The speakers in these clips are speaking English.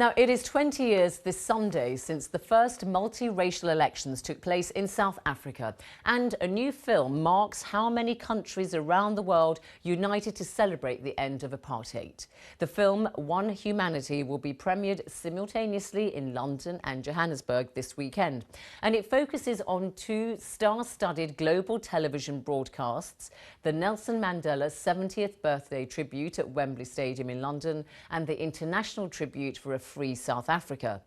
Now, it is 20 years this Sunday since the first multiracial elections took place in South Africa, and a new film marks how many countries around the world united to celebrate the end of apartheid. The film One Humanity will be premiered simultaneously in London and Johannesburg this weekend, and it focuses on two star-studded global television broadcasts: the Nelson Mandela 70th birthday tribute at Wembley Stadium in London and the international tribute for a free South Africa.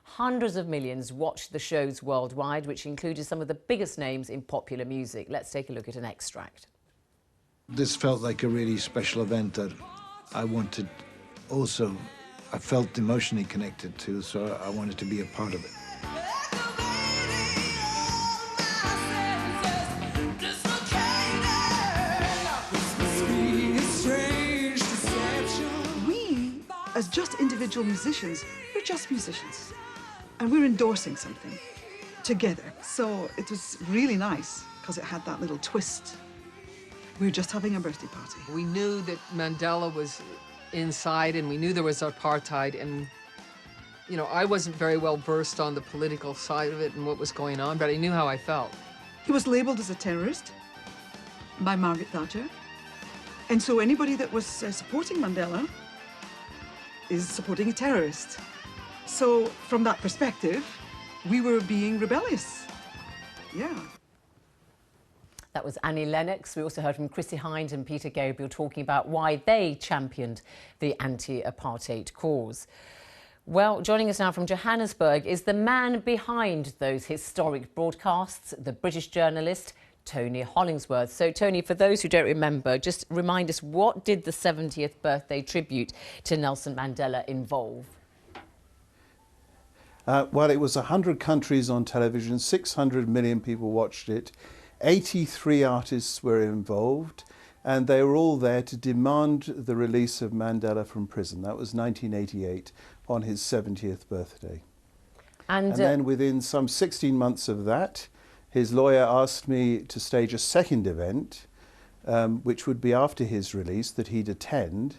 Hundreds of millions watched the shows worldwide, which included some of the biggest names in popular music. Let's take a look at an extract. This felt like a really special event that I wanted also, I felt emotionally connected to, so I wanted to be a part of it. As just individual musicians, we're just musicians. And we're endorsing something together. So it was really nice because it had that little twist. We were just having a birthday party. We knew that Mandela was inside and we knew there was apartheid, and you know, I wasn't very well versed on the political side of it and what was going on, but I knew how I felt. He was labeled as a terrorist by Margaret Thatcher. And so anybody that was supporting Mandela is supporting a terrorist. So from that perspective, we were being rebellious. Yeah. That was Annie Lennox. We also heard from Chrissie Hynde and Peter Gabriel talking about why they championed the anti-apartheid cause. Well, joining us now from Johannesburg is the man behind those historic broadcasts, the British journalist Tony Hollingsworth. So, Tony, for those who don't remember, just remind us, what did the 70th birthday tribute to Nelson Mandela involve? Well, it was 100 countries on television, 600 million people watched it, 83 artists were involved, and they were all there to demand the release of Mandela from prison. That was 1988, on his 70th birthday. And then within some 16 months of that, his lawyer asked me to stage a second event, which would be after his release, that he'd attend.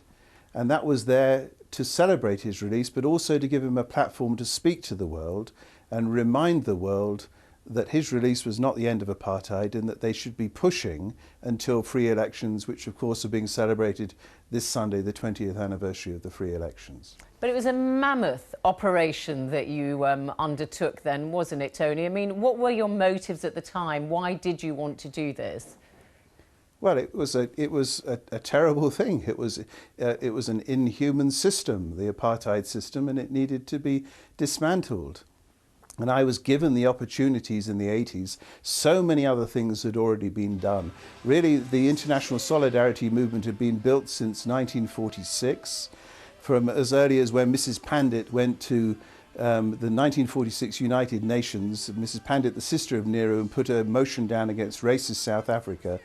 And that was there to celebrate his release, but also to give him a platform to speak to the world and remind the world that his release was not the end of apartheid and that they should be pushing until free elections, which of course are being celebrated this Sunday, the 20th anniversary of the free elections. But it was a mammoth operation that you undertook then, wasn't it, Tony? I mean, what were your motives at the time? Why did you want to do this? Well, it was a terrible thing. It was an inhuman system, the apartheid system, and it needed to be dismantled. And I was given the opportunities in the 80s. So many other things had already been done. Really, the international solidarity movement had been built since 1946, from as early as when Mrs. Pandit went to the 1946 United Nations. Mrs. Pandit, the sister of Nehru, and put a motion down against racist South Africa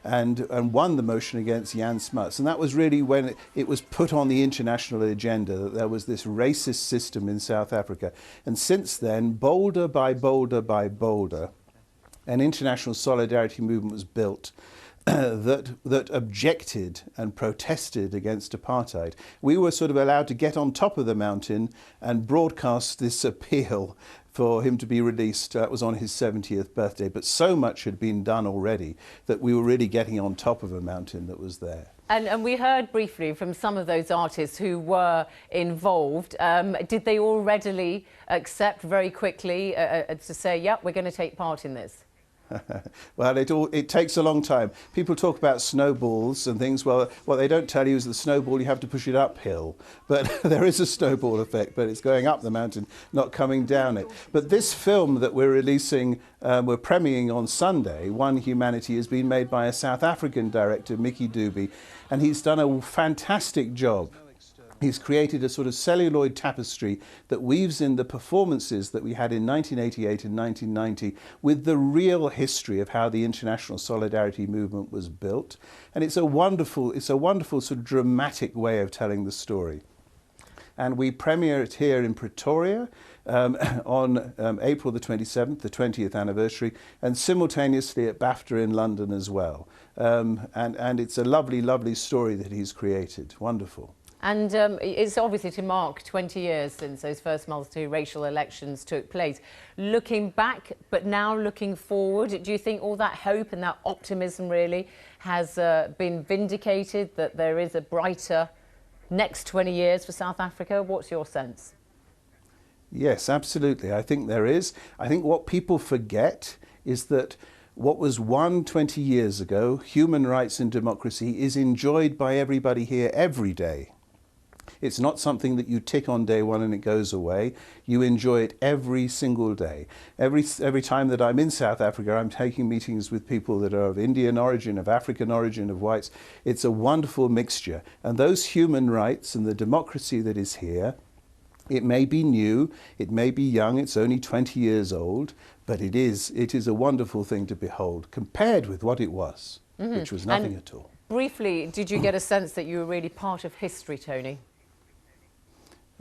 and won the motion against Jan Smuts. And that was really when it was put on the international agenda that there was this racist system in South Africa. And since then, boulder by boulder by boulder, an international solidarity movement was built that objected and protested against apartheid. We were sort of allowed to get on top of the mountain and broadcast this appeal for him to be released. That was on his 70th birthday, but so much had been done already that we were really getting on top of a mountain that was there. And we heard briefly from some of those artists who were involved. Did they all readily accept very quickly to say, yep, we're going to take part in this? Well, it takes a long time. People talk about snowballs and things. Well, what they don't tell you is the snowball, you have to push it uphill. But there is a snowball effect, but it's going up the mountain, not coming down it. But this film that we're releasing, we're premiering on Sunday, One Humanity, has been made by a South African director, Mickey Dube, and he's done a fantastic job. He's created a sort of celluloid tapestry that weaves in the performances that we had in 1988 and 1990 with the real history of how the international solidarity movement was built. And it's a wonderful sort of dramatic way of telling the story. And we premiere it here in Pretoria on April the 27th, the 20th anniversary, and simultaneously at BAFTA in London as well. And it's a lovely, lovely story that he's created. Wonderful. And it's obviously to mark 20 years since those first multiracial elections took place. Looking back, but now looking forward, do you think all that hope and that optimism really has been vindicated, that there is a brighter next 20 years for South Africa? What's your sense? Yes, absolutely. I think there is. I think what people forget is that what was won 20 years ago, human rights and democracy, is enjoyed by everybody here every day. It's not something that you tick on day one and it goes away. You enjoy it every single day. Every time that I'm in South Africa, I'm taking meetings with people that are of Indian origin, of African origin, of whites. It's a wonderful mixture. And those human rights and the democracy that is here, it may be new, it may be young, it's only 20 years old, but it is a wonderful thing to behold compared with what it was, which was nothing at all. Briefly, did you get a sense that you were really part of history, Tony?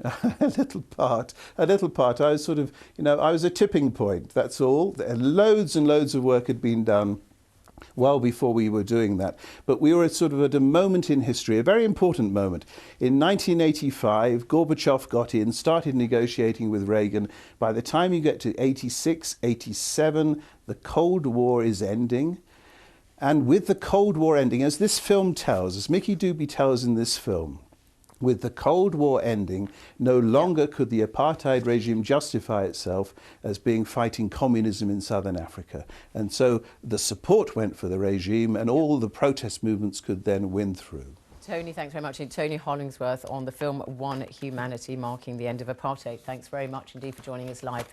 A little part. I was sort of, I was a tipping point, that's all. Loads and loads of work had been done well before we were doing that. But we were sort of at a moment in history, a very important moment. In 1985, Gorbachev got in, started negotiating with Reagan. By the time you get to 86, 87, the Cold War is ending. And with the Cold War ending, as this film tells, as Mickey Doobie tells in this film, with the Cold War ending, no longer could the apartheid regime justify itself as being fighting communism in southern Africa. And so the support went for the regime and all the protest movements could then win through. Tony, thanks very much. Tony Hollingsworth on the film One Humanity, marking the end of apartheid. Thanks very much indeed for joining us live there.